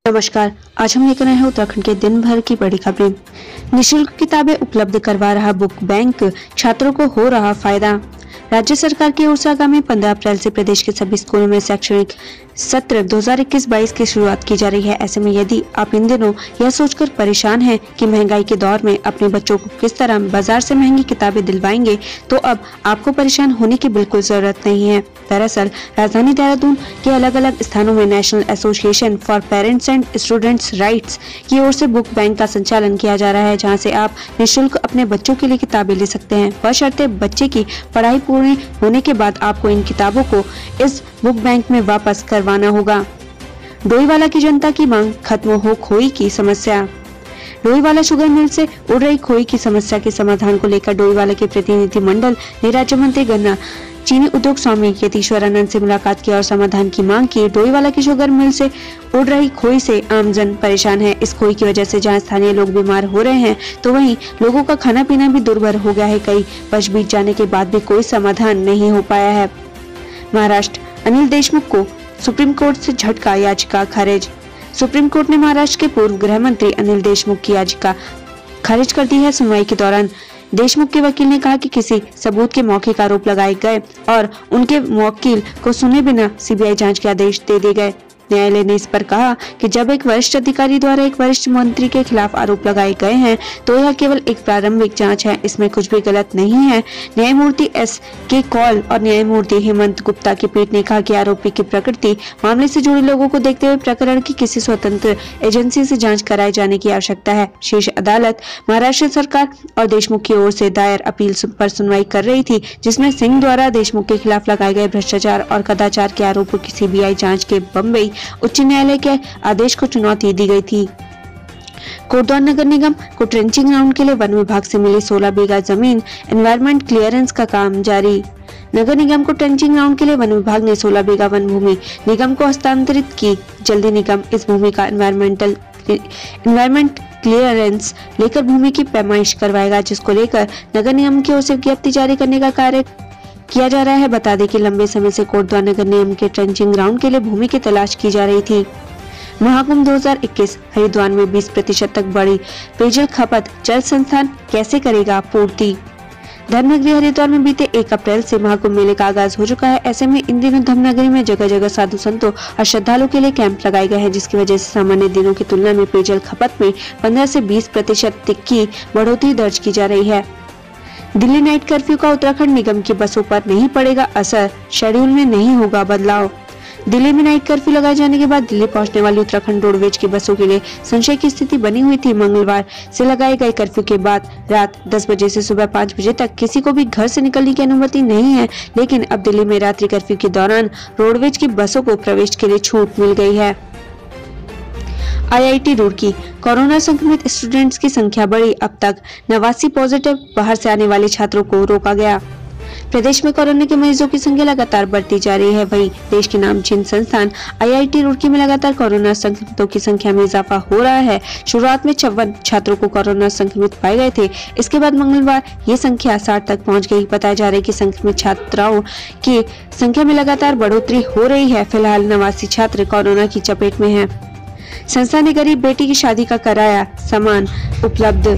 नमस्कार। आज हम लेकर आए हैं उत्तराखंड के दिन भर की बड़ी खबरें। निशुल्क किताबें उपलब्ध करवा रहा बुक बैंक, छात्रों को हो रहा फायदा। राज्य सरकार की ओर से आगामी 15 अप्रैल से प्रदेश के सभी स्कूलों में शैक्षणिक सत्र 2021-22 की शुरुआत की जा रही है। ऐसे में यदि आप इन दिनों यह सोचकर परेशान हैं कि महंगाई के दौर में अपने बच्चों को किस तरह बाजार से महंगी किताबें दिलवाएंगे, तो अब आपको परेशान होने की बिल्कुल जरूरत नहीं है। दरअसल राजधानी देहरादून के अलग अलग स्थानों में national association for parents and students rights की ओर से बुक बैंक का संचालन किया जा रहा है, जहां से आप निःशुल्क अपने बच्चों के लिए किताबें ले सकते हैं। बशर्ते बच्चे की पढ़ाई पूरी होने के बाद आपको इन किताबों को इस बुक बैंक में वापस करवाना होगा। डोईवाला की जनता की मांग, खत्म हो खोई की समस्या। डोईवाला शुगर मिल से उड़ रही खोई की समस्या के समाधान को लेकर डोईवाला के प्रतिनिधि मंडल ने राज्य मंत्री गन्ना चीनी उद्योग स्वामी यतीश्वरानंद से मुलाकात की और समाधान की मांग की। डोईवाला की शुगर मिल से उड़ रही खोई से आमजन परेशान है। इस खोई की वजह से जहां स्थानीय लोग बीमार हो रहे हैं, तो वहीं लोगों का खाना पीना भी दुर्भर हो गया है। कई वर्ष बीत जाने के बाद भी कोई समाधान नहीं हो पाया है। महाराष्ट्र, अनिल देशमुख को सुप्रीम कोर्ट से झटका, याचिका खारिज। सुप्रीम कोर्ट ने महाराष्ट्र के पूर्व गृह मंत्री अनिल देशमुख की याचिका खारिज कर दी है। सुनवाई के दौरान देशमुख के वकील ने कहा कि किसी सबूत के मौखिक आरोप लगाए गए और उनके वकील को सुने बिना सीबीआई जांच के आदेश दे दिए गए। न्यायालय ने इस पर कहा कि जब एक वरिष्ठ अधिकारी द्वारा एक वरिष्ठ मंत्री के खिलाफ आरोप लगाए गए हैं, तो यह केवल एक प्रारंभिक जांच है, इसमें कुछ भी गलत नहीं है। न्यायमूर्ति एस के कौल और न्यायमूर्ति हेमंत गुप्ता की पीठ ने कहा कि आरोपी की प्रकृति, मामले से जुड़े लोगों को देखते हुए प्रकरण की किसी स्वतंत्र एजेंसी से जांच कराए जाने की आवश्यकता है। शीर्ष अदालत महाराष्ट्र सरकार और देशमुख की ओर से दायर अपील पर सुनवाई कर रही थी, जिसमें सिंह द्वारा देशमुख के खिलाफ लगाए गए भ्रष्टाचार और कदाचार के आरोपों की सीबीआई जांच के बम्बई उच्च न्यायालय के आदेश को चुनौती दी गई थी। कोटद्वार नगर निगम को ट्रेंचिंग ग्राउंड के लिए वन विभाग से मिली 16 बीघा जमीन, एनवायरमेंट क्लियरेंस का काम जारी। नगर निगम को ट्रेंचिंग ग्राउंड के लिए वन विभाग ने 16 बीघा वन भूमि निगम को हस्तांतरित की। जल्दी निगम इस भूमि का एनवायरमेंट क्लियरेंस लेकर भूमि की पैमाइश करवाएगा, जिसको लेकर नगर निगम की ओर से विज्ञप्ति जारी करने का कार्य किया जा रहा है। बता दें कि लंबे समय से कोटद्वार नगर निगम के ट्रेंचिंग ग्राउंड के लिए भूमि की तलाश की जा रही थी। महाकुंभ 2021, हरिद्वार में 20% तक बढ़ी पेयजल खपत, जल संस्थान कैसे करेगा पूर्ति। धर्मनगरी हरिद्वार में बीते 1 अप्रैल से महाकुंभ मेले का आगाज हो चुका है। ऐसे में इन दिनों धर्मनगरी में जगह जगह साधु संतों और श्रद्धालुओं के लिए कैंप लगाए गए हैं, जिसकी वजह से सामान्य दिनों की तुलना में पेयजल खपत में 15 से 20% तक की बढ़ोतरी दर्ज की जा रही है। दिल्ली नाइट कर्फ्यू का उत्तराखंड निगम की बसों पर नहीं पड़ेगा असर, शेड्यूल में नहीं होगा बदलाव। दिल्ली में नाइट कर्फ्यू लगाए जाने के बाद दिल्ली पहुंचने वाली उत्तराखंड रोडवेज की बसों के लिए संशय की स्थिति बनी हुई थी। मंगलवार से लगाए गए कर्फ्यू के बाद रात 10 बजे से सुबह 5 बजे तक किसी को भी घर से निकलने की अनुमति नहीं है, लेकिन अब दिल्ली में रात्रि कर्फ्यू के दौरान रोडवेज की बसों को प्रवेश के लिए छूट मिल गई है। IIT रुड़की, कोरोना संक्रमित स्टूडेंट्स की संख्या बढ़ी, अब तक 89 पॉजिटिव, बाहर से आने वाले छात्रों को रोका गया। प्रदेश में कोरोना के मरीजों की संख्या लगातार बढ़ती जा रही है। वहीं देश के नामचीन संस्थान IIT रुड़की में लगातार कोरोना संक्रमितों की संख्या में इजाफा हो रहा है। शुरुआत में 54 छात्रों को कोरोना संक्रमित पाए गए थे। इसके बाद मंगलवार ये संख्या 60 तक पहुंच गई। बताया जा रहा है कि संक्रमित छात्राओं की संख्या में लगातार बढ़ोतरी हो रही है। फिलहाल 89 छात्र कोरोना की चपेट में है। संस्था ने गरीब बेटी की शादी का कराया सामान उपलब्ध।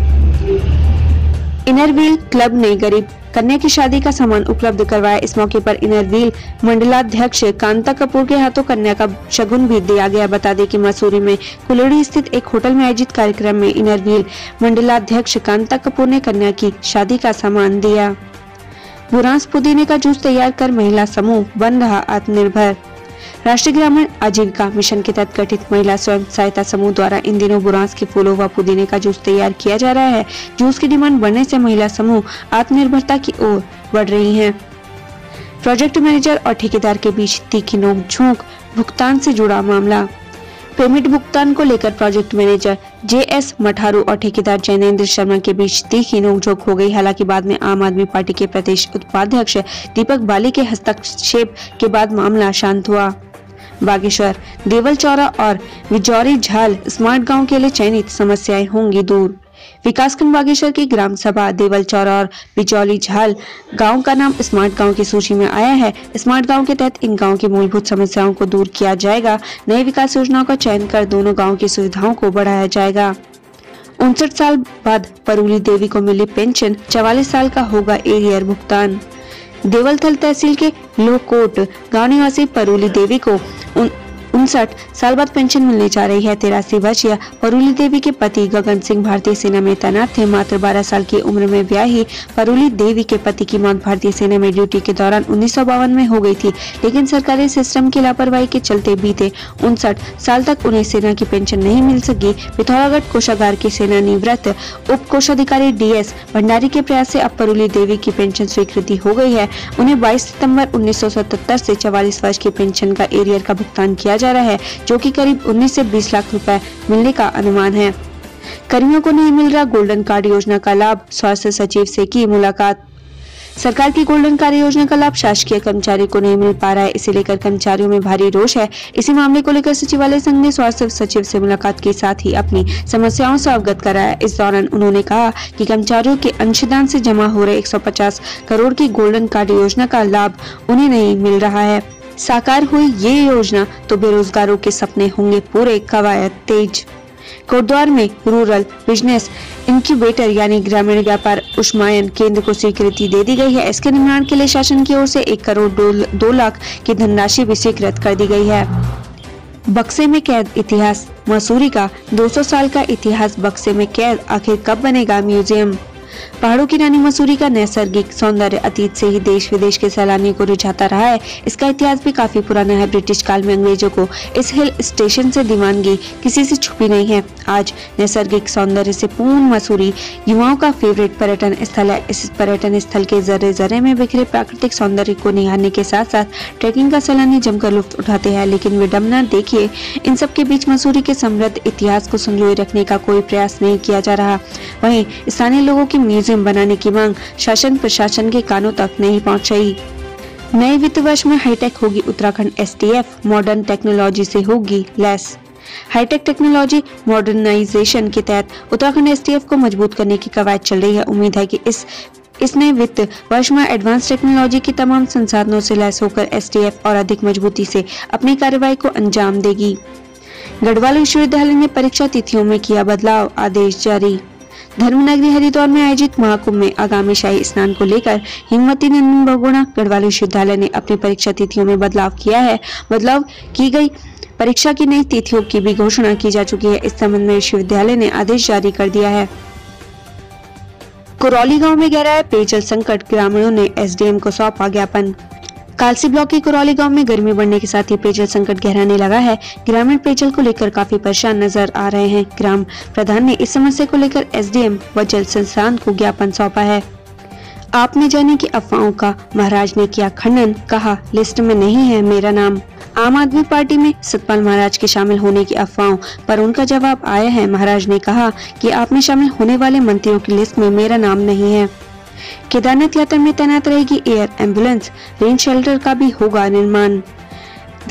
इनरव्हील क्लब ने गरीब कन्या की शादी का सामान उपलब्ध करवाया। इस मौके पर इनरव्हील मंडलाध्यक्ष कांता कपूर के हाथों कन्या का शगुन भी दिया गया। बता दें कि मसूरी में कुलड़ी स्थित एक होटल में आयोजित कार्यक्रम में इनरव्हील मंडलाध्यक्ष कांता कपूर ने कन्या की शादी का सामान दिया। बुरांस पुदीने का जूस तैयार कर महिला समूह बन रहा आत्मनिर्भर। राष्ट्रीय ग्रामीण आजीविका मिशन के तहत गठित महिला स्वयं सहायता समूह द्वारा इन दिनों बुरांस के फूलों व पुदीने का जूस तैयार किया जा रहा है। जूस की डिमांड बढ़ने से महिला समूह आत्मनिर्भरता की ओर बढ़ रही हैं। प्रोजेक्ट मैनेजर और ठेकेदार के बीच तीखी नोक-झोंक, भुगतान से जुड़ा मामला। पेमेंट भुगतान को लेकर प्रोजेक्ट मैनेजर JS मठारू और ठेकेदार जैनेंद्र शर्मा के बीच तीखी नोकझोंक हो गई। हालांकि बाद में आम आदमी पार्टी के प्रदेश उपाध्यक्ष दीपक बाली के हस्तक्षेप के बाद मामला शांत हुआ। बागेश्वर, देवल चौरा और विजौरी झाल स्मार्ट गांव के लिए चयनित, समस्याएं होंगी दूर। विकासखंड बागेश्वर की ग्राम सभा देवल चौरा और बिचौली झाल गांव का नाम स्मार्ट गांव की सूची में आया है। स्मार्ट गांव के तहत इन गांव की मूलभूत समस्याओं को दूर किया जाएगा। नई विकास योजनाओं का चयन कर दोनों गांव की सुविधाओं को बढ़ाया जाएगा। 59 साल बाद परूली देवी को मिली पेंशन, 44 साल का होगा एरियर भुगतान। देवलथल तहसील के लोकोट गांव निवासी परूली देवी को 59 साल बाद पेंशन मिलने जा रही है। 83 वर्षीय परूली देवी के पति गगन सिंह भारतीय सेना में तैनात थे। मात्र 12 साल की उम्र में ब्याही परूली देवी के पति की मौत भारतीय सेना में ड्यूटी के दौरान 1952 में हो गई थी, लेकिन सरकारी सिस्टम की लापरवाही के चलते बीते 59 साल तक उन्हें सेना की पेंशन नहीं मिल सकी। पिथौरागढ़ कोषागार के सेनानिवृत्त उप कोषाधिकारी DS भंडारी के प्रयास से अब परूली देवी की पेंशन स्वीकृति हो गई है। उन्हें 22 सितंबर 1977 से 44 वर्ष की पेंशन का एरियर का भुगतान किया जा रहा है, जो कि करीब 19 से 20 लाख रुपए मिलने का अनुमान है। कर्मियों को नहीं मिल रहा गोल्डन कार्ड योजना का लाभ, स्वास्थ्य सचिव से की मुलाकात। सरकार की गोल्डन कार्ड योजना का लाभ शासकीय कर्मचारी को नहीं मिल पा रहा है, इसे लेकर कर्मचारियों में भारी रोष है। इसी मामले को लेकर सचिवालय संघ ने स्वास्थ्य सचिव से मुलाकात के साथ ही अपनी समस्याओं से अवगत कराया। इस दौरान उन्होंने कहा कि कर्मचारियों के अंशदान से जमा हो रहे 150 करोड़ की गोल्डन कार्ड योजना का लाभ उन्हें नहीं मिल रहा है। साकार हुई ये योजना तो बेरोजगारों के सपने होंगे पूरे, कवायद तेज। कोटद्वार में रूरल बिजनेस इंक्यूबेटर यानी ग्रामीण व्यापार उष्मायन केंद्र को स्वीकृति दे दी गई है। इसके निर्माण के लिए शासन की ओर से 1 करोड़ 2 लाख की धनराशि भी स्वीकृत कर दी गई है। बक्से में कैद इतिहास, मसूरी का 200 साल का इतिहास बक्से में कैद, आखिर कब बनेगा म्यूजियम। पहाड़ों की रानी मसूरी का नैसर्गिक सौंदर्य अतीत से ही देश विदेश के सैलानियों को रिझाता रहा है। इसका इतिहास भी काफी पुराना है। ब्रिटिश काल में अंग्रेजों को इस हिल स्टेशन से दीवानगी किसी से छुपी नहीं है। आज नैसर्गिक सौंदर्य से पूर्ण मसूरी युवाओं का फेवरेट पर्यटन स्थल है। इस पर्यटन स्थल के जर्रे जर्रे में बिखरे प्राकृतिक सौंदर्य को निहारने के साथ साथ ट्रेकिंग का सैलानी जमकर लुत्फ उठाते हैं। लेकिन विडम्बना देखिए, इन सब के बीच मसूरी के समृद्ध इतिहास को संजोए रखने का कोई प्रयास नहीं किया जा रहा। वहीं स्थानीय लोगों की म्यूजियम बनाने की मांग शासन प्रशासन के कानों तक नहीं पहुंच रही। नए वित्त वर्ष में हाईटेक होगी उत्तराखंड STF, मॉडर्न टेक्नोलॉजी से होगी लैस। हाईटेक टेक्नोलॉजी मॉडर्नाइजेशन के तहत उत्तराखंड STF को मजबूत करने की कवायद चल रही है। उम्मीद है कि इस नए वित्त वर्ष में एडवांस टेक्नोलॉजी के तमाम संसाधनों से लैस होकर STF और अधिक मजबूती से अपनी कार्रवाई को अंजाम देगी। गढ़वाल विश्वविद्यालय ने परीक्षा तिथियों में किया बदलाव, आदेश जारी। धर्मनगरी हरिद्वार में आयोजित महाकुंभ में आगामी शाही स्नान को लेकर हिमवती नंदन बहुगुणा गढ़वाल विश्वविद्यालय ने अपनी परीक्षा तिथियों में बदलाव किया है। बदलाव की गई परीक्षा की नई तिथियों की भी घोषणा की जा चुकी है। इस संबंध में विश्वविद्यालय ने आदेश जारी कर दिया है। कुरौली गांव में गहरा है पेयजल संकट, ग्रामीणों ने SDM को सौंपा ज्ञापन। कालसी ब्लॉक के कुरौली गांव में गर्मी बढ़ने के साथ ही पेयजल संकट गहराने लगा है। ग्रामीण पेयजल को लेकर काफी परेशान नजर आ रहे हैं। ग्राम प्रधान ने इस समस्या को लेकर SDM व जल संस्थान को ज्ञापन सौंपा है। आपने जाने की अफवाहों का महाराज ने किया खंडन, कहा लिस्ट में नहीं है मेरा नाम। आम आदमी पार्टी में सतपाल महाराज के शामिल होने की अफवाहों पर उनका जवाब आया है। महाराज ने कहा कि आप में शामिल होने वाले मंत्रियों की लिस्ट में मेरा नाम नहीं है। केदारनाथ यात्रा में तैनात रहेगी एयर एम्बुलेंस, रेन शेल्टर का भी होगा निर्माण।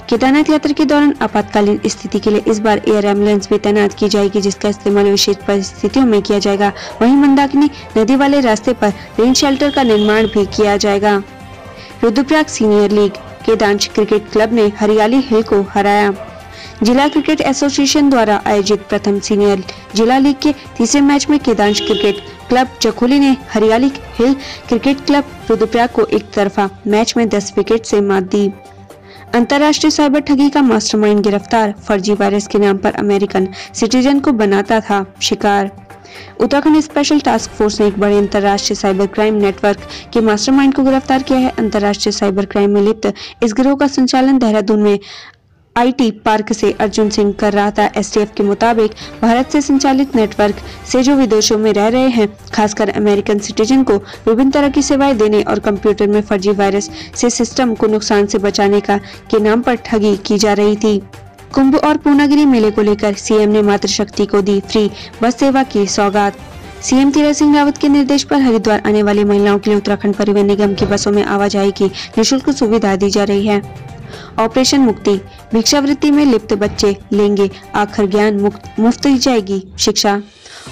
केदारनाथ यात्रा के दौरान आपातकालीन स्थिति के लिए इस बार एयर एम्बुलेंस भी तैनात की जाएगी, जिसका इस्तेमाल विशेष परिस्थितियों में किया जाएगा। वहीं मंदाकिनी नदी वाले रास्ते पर रेन शेल्टर का निर्माण भी किया जाएगा। Rudraprayag senior league, Kedansh cricket club ने हरियाली हिल को हराया। जिला क्रिकेट एसोसिएशन द्वारा आयोजित प्रथम सीनियर जिला लीग के तीसरे मैच में केदांश क्रिकेट क्लब जखोली ने हरियाली हिल क्रिकेट क्लब रुद्रप्रयाग को एक तरफा मैच में 10 विकेट से मात दी। अंतर्राष्ट्रीय साइबर ठगी का मास्टरमाइंड गिरफ्तार, फर्जी वायरस के नाम पर अमेरिकन सिटीजन को बनाता था शिकार। उत्तराखंड स्पेशल टास्क फोर्स ने एक बड़े अंतर्राष्ट्रीय साइबर क्राइम नेटवर्क के मास्टरमाइंड को गिरफ्तार किया है। अंतर्राष्ट्रीय साइबर क्राइम में लिप्त इस गिरोह का संचालन देहरादून में IT पार्क से अर्जुन सिंह कर रहा था। STF के मुताबिक भारत से संचालित नेटवर्क से जो विदेशों में रह रहे हैं, खासकर अमेरिकन सिटीजन को विभिन्न तरह की सेवाएं देने और कंप्यूटर में फर्जी वायरस से सिस्टम को नुकसान से बचाने के नाम पर ठगी की जा रही थी। कुंभ और पूर्णागिरि मेले को लेकर CM ने मातृशक्ति को दी फ्री बस सेवा की सौगात। CM तीरथ सिंह रावत के निर्देश पर हरिद्वार आने वाली महिलाओं के लिए उत्तराखंड परिवहन निगम की बसों में आवाजाही की निःशुल्क सुविधा दी जा रही है। ऑपरेशन मुक्ति, भिक्षावृत्ति में लिप्त बच्चे लेंगे आखिर ज्ञान, मुफ्त दी जाएगी शिक्षा।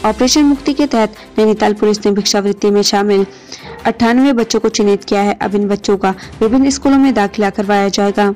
ऑपरेशन मुक्ति के तहत नैनीताल पुलिस ने भिक्षावृत्ति में शामिल 98 बच्चों को चिन्हित किया है। अब इन बच्चों का विभिन्न स्कूलों में दाखिला करवाया जाएगा।